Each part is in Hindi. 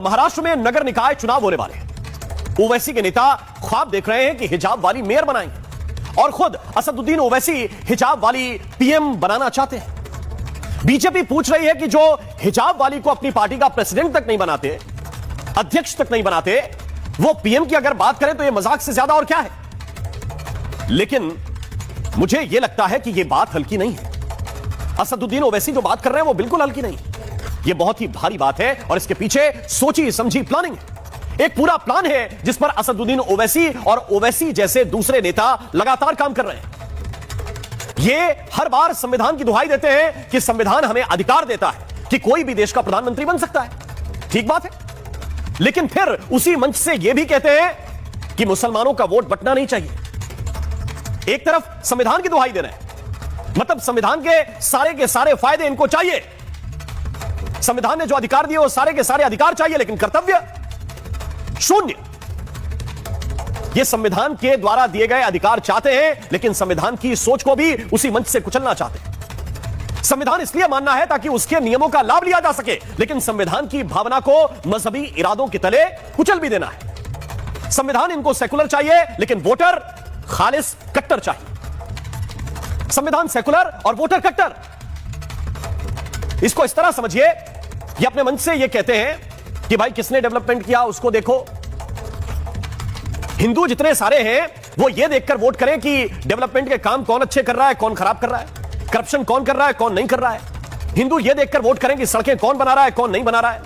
महाराष्ट्र में नगर निकाय चुनाव होने वाले हैं। ओवैसी के नेता ख्वाब देख रहे हैं कि हिजाब वाली मेयर बनाएंगे और खुद असदुद्दीन ओवैसी हिजाब वाली पीएम बनाना चाहते हैं। बीजेपी पूछ रही है कि जो हिजाब वाली को अपनी पार्टी का प्रेसिडेंट तक नहीं बनाते, अध्यक्ष तक नहीं बनाते, वो पीएम की अगर बात करें तो यह मजाक से ज्यादा और क्या है। लेकिन मुझे यह लगता है कि यह बात हल्की नहीं है। असदुद्दीन ओवैसी जो बात कर रहे हैं वो बिल्कुल हल्की नहीं है। यह बहुत ही भारी बात है और इसके पीछे सोची समझी प्लानिंग है। एक पूरा प्लान है जिस पर असदुद्दीन ओवैसी और ओवैसी जैसे दूसरे नेता लगातार काम कर रहे हैं। ये हर बार संविधान की दुहाई देते हैं कि संविधान हमें अधिकार देता है कि कोई भी देश का प्रधानमंत्री बन सकता है। ठीक बात है, लेकिन फिर उसी मंच से यह भी कहते हैं कि मुसलमानों का वोट बंटना नहीं चाहिए। एक तरफ संविधान की दुहाई दे रहे हैं, मतलब संविधान के सारे फायदे इनको चाहिए, संविधान ने जो अधिकार दिए वो सारे के सारे अधिकार चाहिए, लेकिन कर्तव्य शून्य। ये संविधान के द्वारा दिए गए अधिकार चाहते हैं, लेकिन संविधान की सोच को भी उसी मंच से कुचलना चाहते हैं। संविधान इसलिए मानना है ताकि उसके नियमों का लाभ लिया जा सके, लेकिन संविधान की भावना को मजहबी इरादों के तले कुचल भी देना है। संविधान इनको सेकुलर चाहिए, लेकिन वोटर खालिस कट्टर चाहिए। संविधान सेकुलर और वोटर कट्टर, इसको इस तरह समझिए, ये अपने मन से ये कहते हैं कि भाई किसने डेवलपमेंट किया उसको देखो। हिंदू जितने सारे हैं वो ये देखकर वोट करें कि डेवलपमेंट के काम कौन अच्छे कर रहा है, कौन खराब कर रहा है, करप्शन कौन कर रहा है, कौन नहीं कर रहा है। हिंदू ये देखकर वोट करें कि सड़कें कौन बना रहा है, कौन नहीं बना रहा है।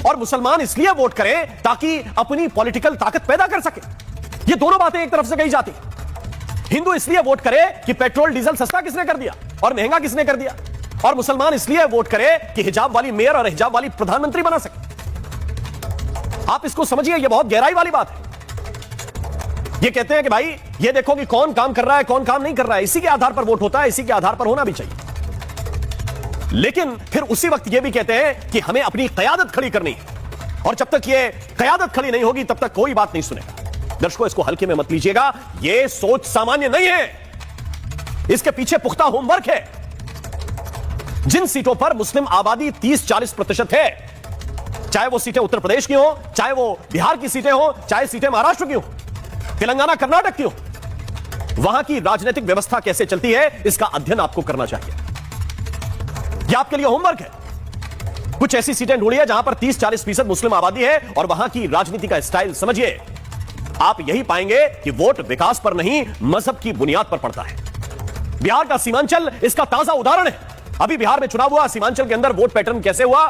और मुसलमान इसलिए वोट करें ताकि अपनी पॉलिटिकल ताकत पैदा कर सके। ये दोनों बातें एक तरफ से कही जाती। हिंदू इसलिए वोट करे कि पेट्रोल डीजल सस्ता किसने कर दिया और महंगा किसने कर दिया, और मुसलमान इसलिए वोट करे कि हिजाब वाली मेयर और हिजाब वाली प्रधानमंत्री बना सके। आप इसको समझिए, यह बहुत गहराई वाली बात है। ये कहते हैं कि भाई ये देखो कि कौन काम कर रहा है, कौन काम नहीं कर रहा है, इसी के आधार पर वोट होता है, इसी के आधार पर होना भी चाहिए। लेकिन फिर उसी वक्त ये भी कहते हैं कि हमें अपनी कयादत खड़ी करनी है, और जब तक ये कयादत खड़ी नहीं होगी तब तक कोई बात नहीं सुनेगा। दर्शकों, इसको हल्के में मत लीजिएगा, यह सोच सामान्य नहीं है, इसके पीछे पुख्ता होमवर्क है। जिन सीटों पर मुस्लिम आबादी 30-40% है, चाहे वो सीटें उत्तर प्रदेश की हो, चाहे वो बिहार की सीटें हो, चाहे सीटें महाराष्ट्र की हो, तेलंगाना कर्नाटक की हो, वहां की राजनीतिक व्यवस्था कैसे चलती है इसका अध्ययन आपको करना चाहिए। यह आपके लिए होमवर्क है। कुछ ऐसी सीटें ढूंढिए जहां पर 30-40% मुस्लिम आबादी है और वहां की राजनीति का स्टाइल समझिए। आप यही पाएंगे कि वोट विकास पर नहीं, मजहब की बुनियाद पर पड़ता है। बिहार का सीमांचल इसका ताजा उदाहरण है। अभी बिहार में चुनाव हुआ, सीमांचल के अंदर वोट पैटर्न कैसे हुआ,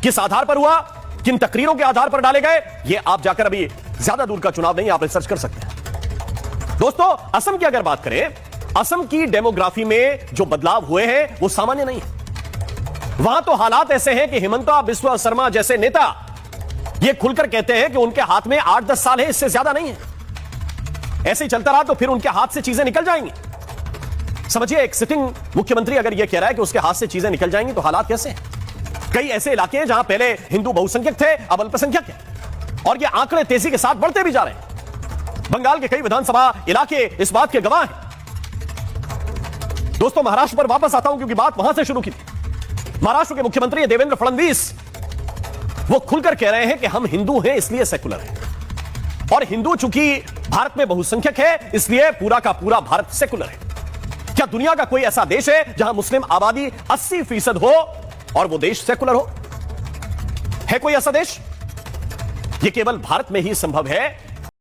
किस आधार पर हुआ, किन तकरीरों के आधार पर डाले गए, ये आप जाकर, अभी ज्यादा दूर का चुनाव नहीं, आप रिसर्च कर सकते हैं। दोस्तों, असम की अगर बात करें, असम की डेमोग्राफी में जो बदलाव हुए हैं वो सामान्य नहीं है। वहां तो हालात ऐसे हैं कि हिमंता बिस्वा शर्मा जैसे नेता ये खुलकर कहते हैं कि उनके हाथ में 8-10 साल है, इससे ज्यादा नहीं है। ऐसे ही चलता रहा तो फिर उनके हाथ से चीजें निकल जाएंगी। समझिए, एक सिटिंग मुख्यमंत्री अगर यह कह रहा है कि उसके हाथ से चीजें निकल जाएंगी तो हालात कैसे हैं। कई ऐसे इलाके हैं जहां पहले हिंदू बहुसंख्यक थे, अब अल्पसंख्यक हैं, और ये आंकड़े तेजी के साथ बढ़ते भी जा रहे हैं। बंगाल के कई विधानसभा इलाके इस बात के गवाह हैं। दोस्तों, महाराष्ट्र पर वापस आता हूं क्योंकि बात वहां से शुरू की थी। महाराष्ट्र के मुख्यमंत्री देवेंद्र फडणवीस वो खुलकर कह रहे हैं कि हम हिंदू हैं इसलिए सेकुलर हैं, और हिंदू चूंकि भारत में बहुसंख्यक है इसलिए पूरा का पूरा भारत सेकुलर है। क्या दुनिया का कोई ऐसा देश है जहां मुस्लिम आबादी 80% हो और वो देश सेकुलर हो? है कोई ऐसा देश? यह केवल भारत में ही संभव है